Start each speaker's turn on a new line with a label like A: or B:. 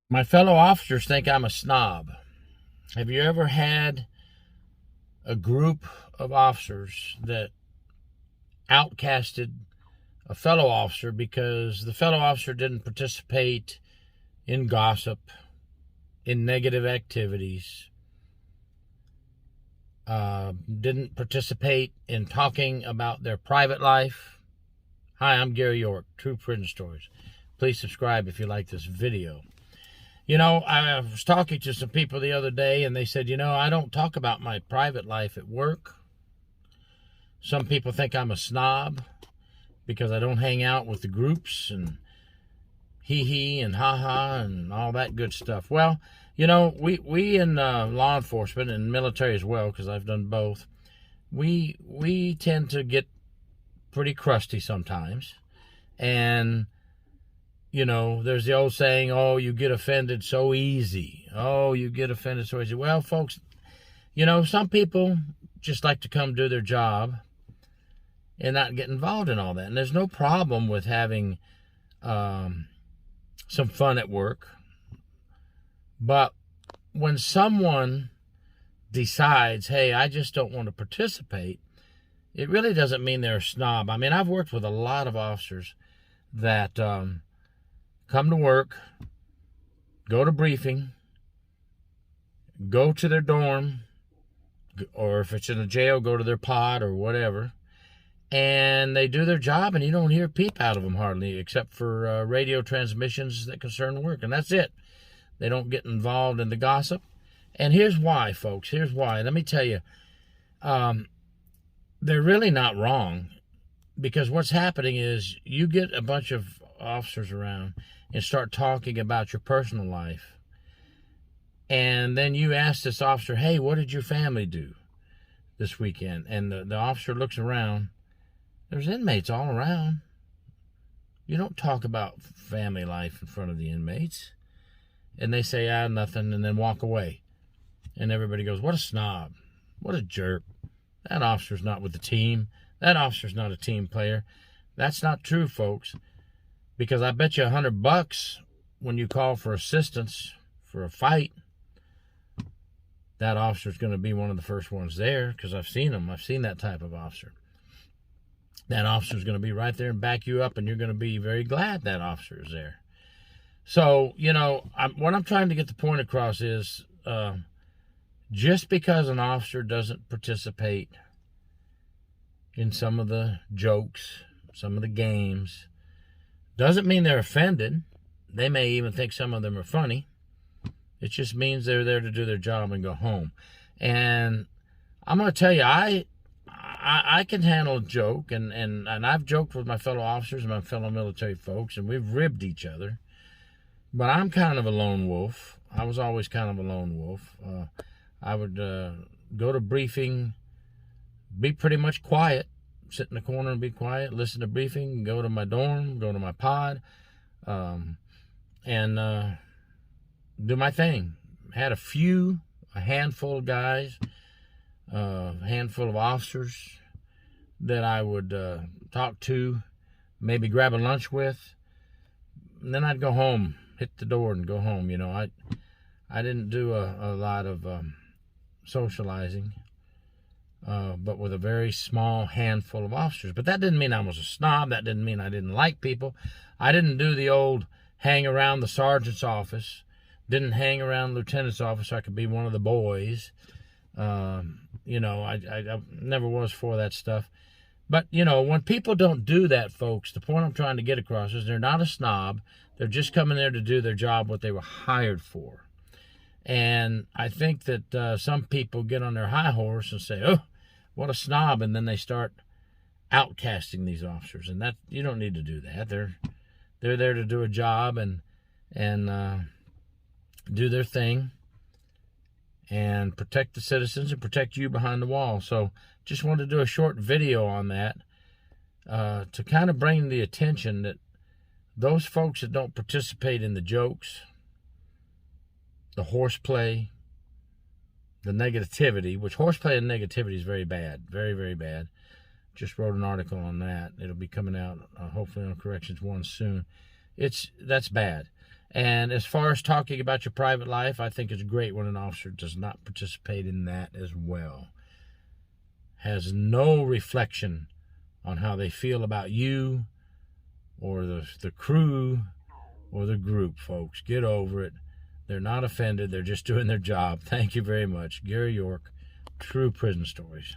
A: My fellow officers think I'm a snob. Have you ever had a group of officers that outcasted a fellow officer because the fellow officer didn't participate in gossip, in negative activities, didn't participate in talking about their private life? Hi, I'm Gary York, True Prison Stories. Please subscribe if you like this video. You know, I was talking to some people the other day, and they said, I don't talk about my private life at work. Some people think I'm a snob because I don't hang out with the groups and hee and ha and all that good stuff. Well, we in law enforcement and military as well, because I've done both, we tend to get pretty crusty sometimes. And there's the old saying, oh, you get offended so easy. Oh, you get offended so easy. Well, folks, some people just like to come do their job and not get involved in all that. And there's no problem with having some fun at work. But when someone decides, hey, I just don't want to participate, it really doesn't mean they're a snob. I mean, I've worked with a lot of officers that come to work, go to briefing, go to their dorm, or if it's in a jail, go to their pod or whatever, and they do their job, and you don't hear a peep out of them hardly, except for radio transmissions that concern work, and that's it. They don't get involved in the gossip. And here's why, folks. Here's why. Let me tell you, they're really not wrong, because what's happening is you get a bunch of officers around and start talking about your personal life, and then you ask this officer, hey, what did your family do this weekend? And the officer looks around. There's inmates all around. You don't talk about family life in front of the inmates. And they say, nothing, and then walk away. And everybody goes, what a snob. What a jerk. That officer's not with the team. That officer's not a team player. That's not true, folks. Because I bet you $100 when you call for assistance for a fight, that officer's going to be one of the first ones there, because I've seen them. I've seen that type of officer. That officer's going to be right there and back you up, and you're going to be very glad that officer is there. So, what I'm trying to get the point across is just because an officer doesn't participate in some of the jokes, some of the games, doesn't mean they're offended. They may even think some of them are funny. It just means they're there to do their job and go home. And I'm going to tell you, I can handle a joke, and I've joked with my fellow officers and my fellow military folks, and we've ribbed each other. But I'm kind of a lone wolf. I was always kind of a lone wolf. I would go to briefing, be pretty much quiet, sit in the corner and be quiet, listen to briefing, go to my dorm, go to my pod, and do my thing. Had a handful of guys, a handful of officers that I would talk to, maybe grab a lunch with, and then I'd go home, hit the door and go home. I didn't do a lot of socializing, but with a very small handful of officers. But that didn't mean I was a snob. That didn't mean I didn't like people. I didn't do the old hang around the sergeant's office, didn't hang around the lieutenant's office so I could be one of the boys. I never was for that stuff. But, when people don't do that, folks, the point I'm trying to get across is they're not a snob. They're just coming there to do their job, what they were hired for. And I think that some people get on their high horse and say, oh, what a snob, and then they start outcasting these officers. And that you don't need to do that. They're there to do a job and do their thing and protect the citizens and protect you behind the wall. So just wanted to do a short video on that to kind of bring the attention that those folks that don't participate in the jokes, the horseplay, the negativity, which horseplay and negativity is very bad, very, very bad. Just wrote an article on that. It'll be coming out hopefully on Corrections 1 soon. That's bad. And as far as talking about your private life, I think it's great when an officer does not participate in that as well. Has no reflection on how they feel about you or the crew or the group, folks. Get over it. They're not offended. They're just doing their job. Thank you very much. Gary York, True Prison Stories.